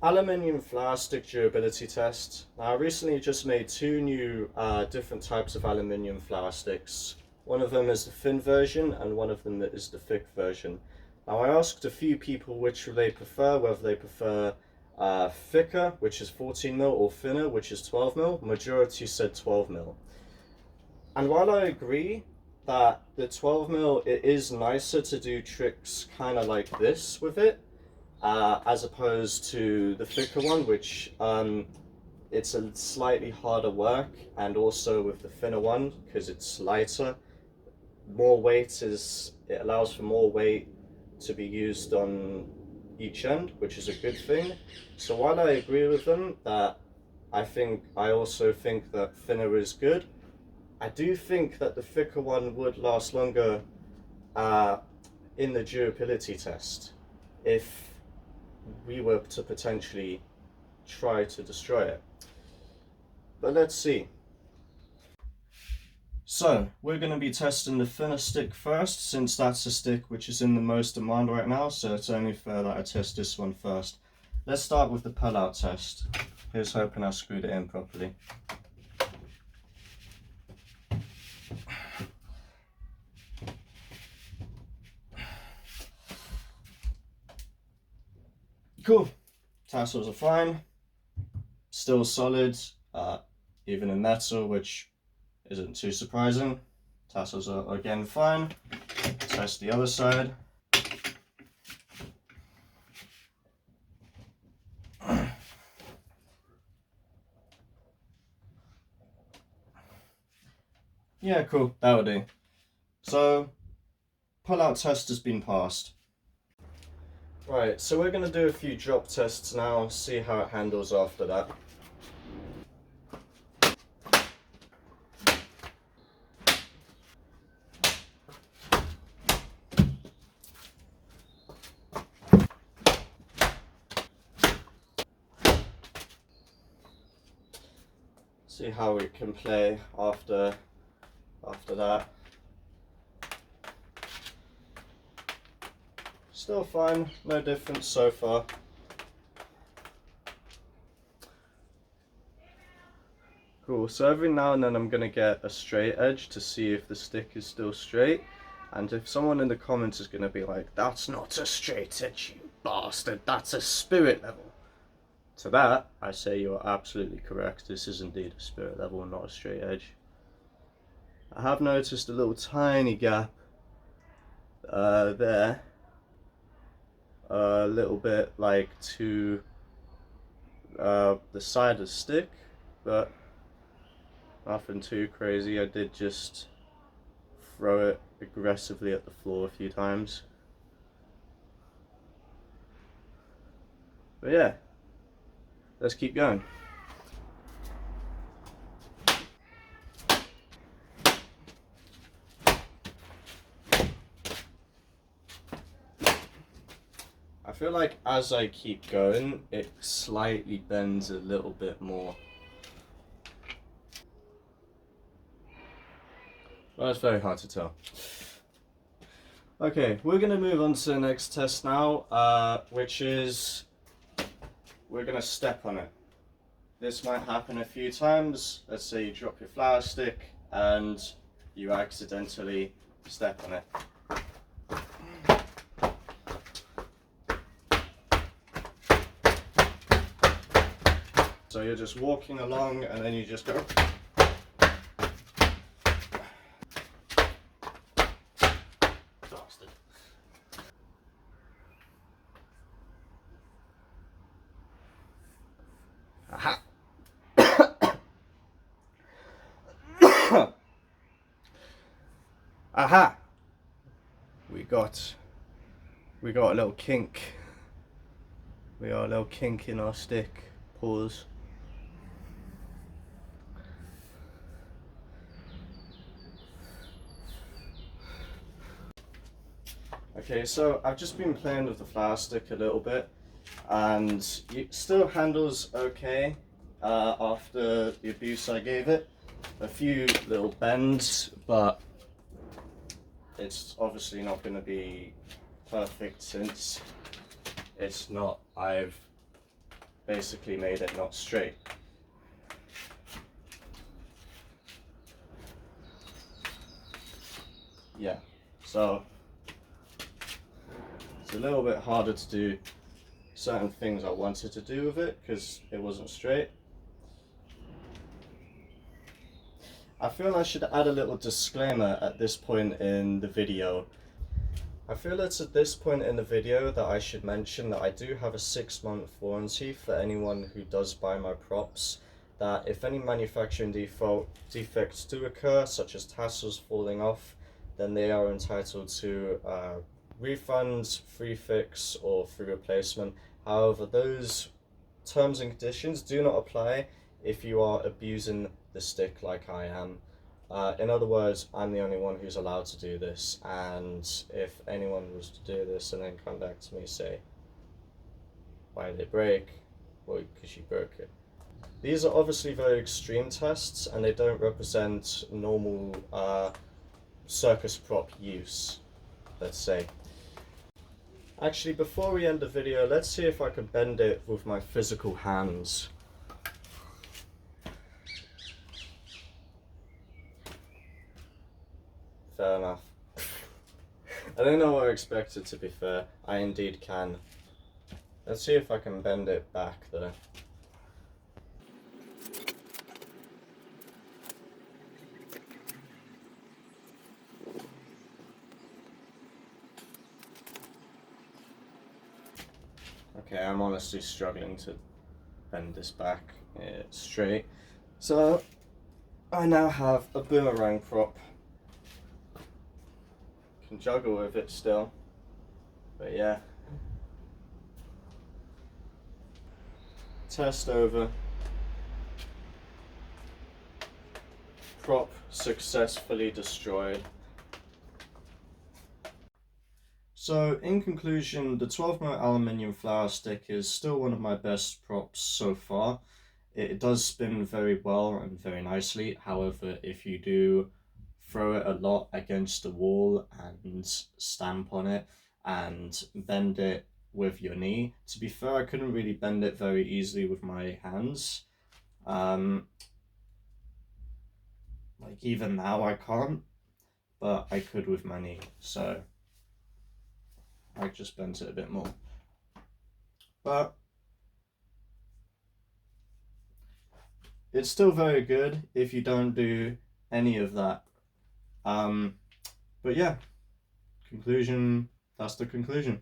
Aluminium flower stick durability test. Now, I recently just made two new different types of aluminium flower sticks. One of them is the thin version and one of them is the thick version. Now, I asked a few people which they prefer, whether they prefer thicker, which is 14mm, or thinner, which is 12mm. Majority said 12mm. And while I agree that the 12mm, it is nicer to do tricks kind of like this with it, as opposed to the thicker one, which it's a slightly harder work, and also with the thinner one, because it's lighter, it allows for more weight to be used on each end, which is a good thing. So while I agree with them that I also think that thinner is good, I do think that the thicker one would last longer in the durability test if we were to potentially try to destroy it. But let's see. So we're going to be testing the thinner stick first, since that's a stick which is in the most demand right now, so it's only fair that I test this one first. Let's start with the pull out test. Here's hoping I screwed it in properly. Cool. Tassels are fine. Still solid, even in metal, which isn't too surprising. Tassels are again fine. Test the other side. Yeah, cool, that'll do. So, pull-out test has been passed. Right, so we're going to do a few drop tests now, see how it handles after that. See how it can play after that. Still fine, no difference so far. Cool, so every now and then I'm going to get a straight edge to see if the stick is still straight. And if someone in the comments is going to be like, "That's not a straight edge, you bastard, that's a spirit level." To that, I say you are absolutely correct. This is indeed a spirit level and not a straight edge. I have noticed a little tiny gap there. A little bit like to the side of the stick, but nothing too crazy. I did just throw it aggressively at the floor a few times. But yeah, let's keep going. I feel like as I keep going, it slightly bends a little bit more. Well, it's very hard to tell. Okay, we're going to move on to the next test now, which is we're going to step on it. This might happen a few times. Let's say you drop your flower stick and you accidentally step on it. So you're just walking along and then you just go. Bastard. Aha. Aha. We got a little kink. We got a little kink in our stick. Pause. Okay, so I've just been playing with the flower stick a little bit, and it still handles okay after the abuse I gave it. A few little bends, but it's obviously not going to be perfect since it's not. I've basically made it not straight. Yeah, so it's a little bit harder to do certain things I wanted to do with it because it wasn't straight. I feel I should add a little disclaimer at this point in the video. I feel it's at this point in the video that I should mention that I do have a 6-month warranty for anyone who does buy my props, that if any manufacturing defects do occur, such as tassels falling off, then they are entitled to refunds, free fix, or free replacement. However, those terms and conditions do not apply if you are abusing the stick like I am. In other words, I'm the only one who's allowed to do this, and if anyone was to do this and then contact me, say, why did it break? Well, because you broke it. These are obviously very extreme tests, and they don't represent normal circus prop use, let's say. Actually, before we end the video, let's see if I can bend it with my physical hands. Fair enough. I don't know what I expected, to be fair. I indeed can. Let's see if I can bend it back though. Okay, I'm honestly struggling to bend this back straight. So, I now have a boomerang prop. Can juggle with it still, but yeah. Test over. Prop successfully destroyed. So in conclusion, the 12mm aluminium Flowerstick is still one of my best props so far. It does spin very well and very nicely. However, if you do throw it a lot against the wall and stamp on it and bend it with your knee, to be fair, I couldn't really bend it very easily with my hands. Like even now I can't, but I could with my knee, so I just bent it a bit more. But it's still very good if you don't do any of that. But yeah, conclusion, that's the conclusion.